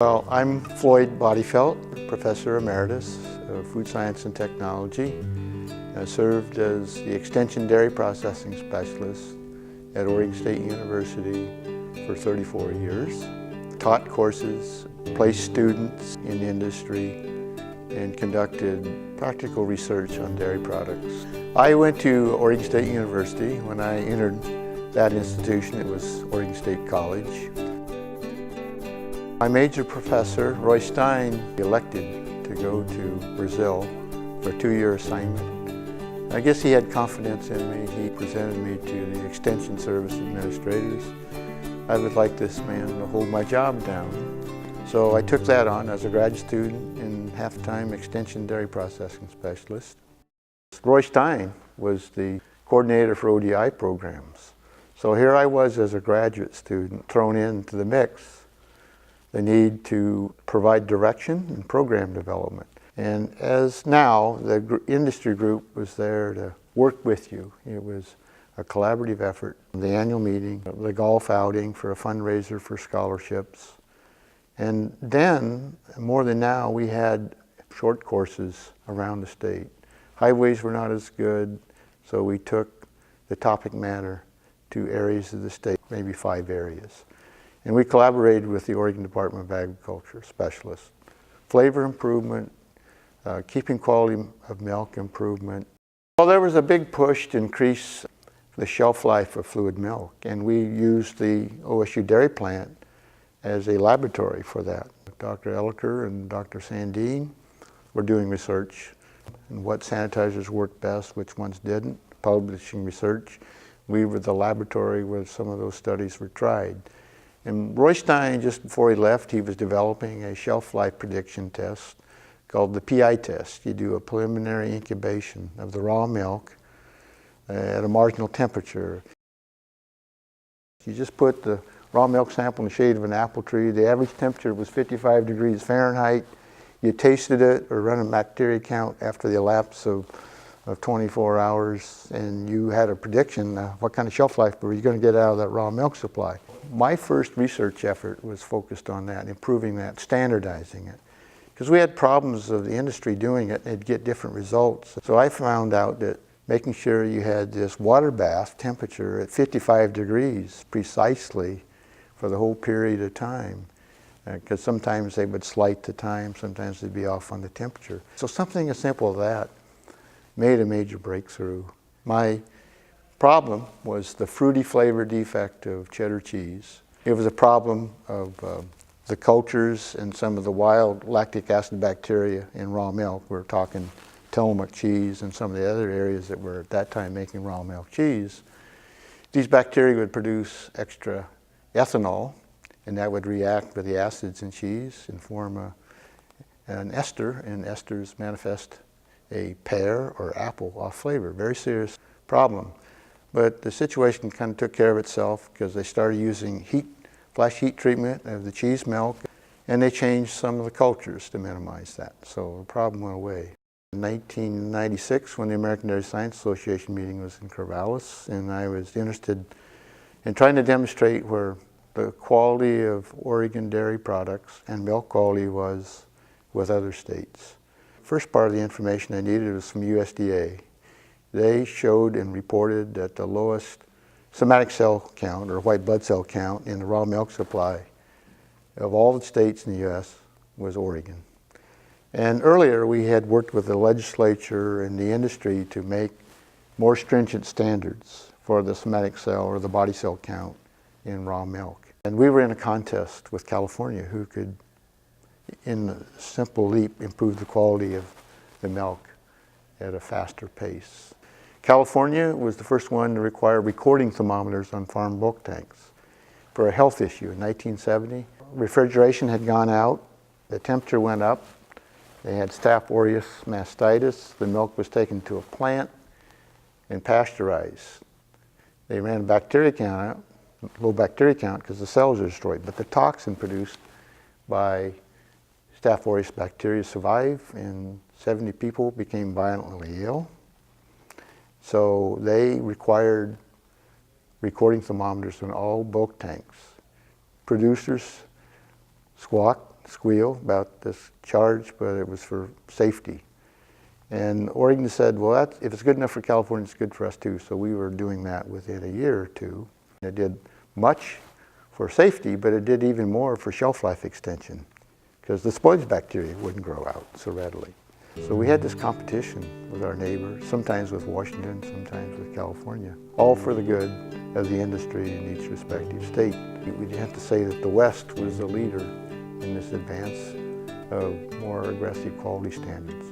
Well, I'm Floyd Professor Emeritus of Food Science and Technology. I served as the Extension Dairy Processing Specialist at Oregon State University for 34 years. Taught courses, placed students in industry, and conducted practical research on dairy products. I went to Oregon State University. When I entered that institution, it was Oregon State College. My major professor, Roy Stein, elected to go to Brazil for a 2-year assignment. I guess he had confidence in me. He presented me to the Extension Service administrators. I would like this man to hold my job down. So I took that on as a grad student and half-time Extension Dairy Processing Specialist. Roy Stein was the coordinator for ODI programs. So here I was as a graduate student thrown into the mix. The need to provide direction and program development. And as now, the industry group was there to work with you. It was a collaborative effort. The annual meeting, the golf outing for a fundraiser for scholarships. And then, more than now, we had short courses around the state. Highways were not as good, so we took the topic matter to areas of the state, maybe 5 areas. And we collaborated with the Oregon Department of Agriculture specialists. Flavor improvement, keeping quality of milk improvement. Well, there was a big push to increase the shelf life of fluid milk, and we used the OSU dairy plant as a laboratory for that. Dr. Elliker and Dr. Sandine were doing research on what sanitizers worked best, which ones didn't, publishing research. We were the laboratory where some of those studies were tried. And Roy Stein, just before he left, he was developing a shelf life prediction test called the PI test. You do a preliminary incubation of the raw milk at a marginal temperature. You just put the raw milk sample in the shade of an apple tree. The average temperature was 55 degrees Fahrenheit. You tasted it or run a bacteria count after the lapse of 24 hours, and you had a prediction what kind of shelf life were you going to get out of that raw milk supply. My first research effort was focused on that, improving that, standardizing it. Because we had problems of the industry doing it, and it'd get different results. So I found out that making sure you had this water bath temperature at 55 degrees precisely for the whole period of time. Because sometimes they would slight the time, sometimes they'd be off on the temperature. So something as simple as that made a major breakthrough. My problem was the fruity flavor defect of cheddar cheese. It was a problem of the cultures and some of the wild lactic acid bacteria in raw milk. We're talking Tillamook cheese and some of the other areas that were at that time making raw milk cheese. These bacteria would produce extra ethanol, and that would react with the acids in cheese and form an ester, and esters manifest a pear or apple off flavor. Very serious problem. But the situation kind of took care of itself because they started using flash heat treatment of the cheese milk, and they changed some of the cultures to minimize that. So the problem went away. In 1996, when the American Dairy Science Association meeting was in Corvallis, and I was interested in trying to demonstrate where the quality of Oregon dairy products and milk quality was with other states. First part of the information I needed was from USDA. They showed and reported that the lowest somatic cell count or white blood cell count in the raw milk supply of all the states in the U.S. was Oregon. And earlier we had worked with the legislature and the industry to make more stringent standards for the somatic cell or the body cell count in raw milk. And we were in a contest with California who could, in a simple leap, improve the quality of the milk at a faster pace. California was the first one to require recording thermometers on farm bulk tanks for a health issue in 1970. Refrigeration had gone out, the temperature went up, they had Staph aureus mastitis, the milk was taken to a plant and pasteurized. They ran a bacteria count out, low bacteria count because the cells are destroyed, but the toxin produced by Staph aureus bacteria survived, and 70 people became violently ill. So they required recording thermometers in all bulk tanks. Producers squawked, squeal about this charge, but it was for safety. And Oregon said, well, if it's good enough for California, it's good for us too. So we were doing that within a year or two. It did much for safety, but it did even more for shelf life extension, because the spoils bacteria wouldn't grow out so readily. So we had this competition with our neighbors, sometimes with Washington, sometimes with California, all for the good of the industry in each respective state. We'd have to say that the West was the leader in this advance of more aggressive quality standards.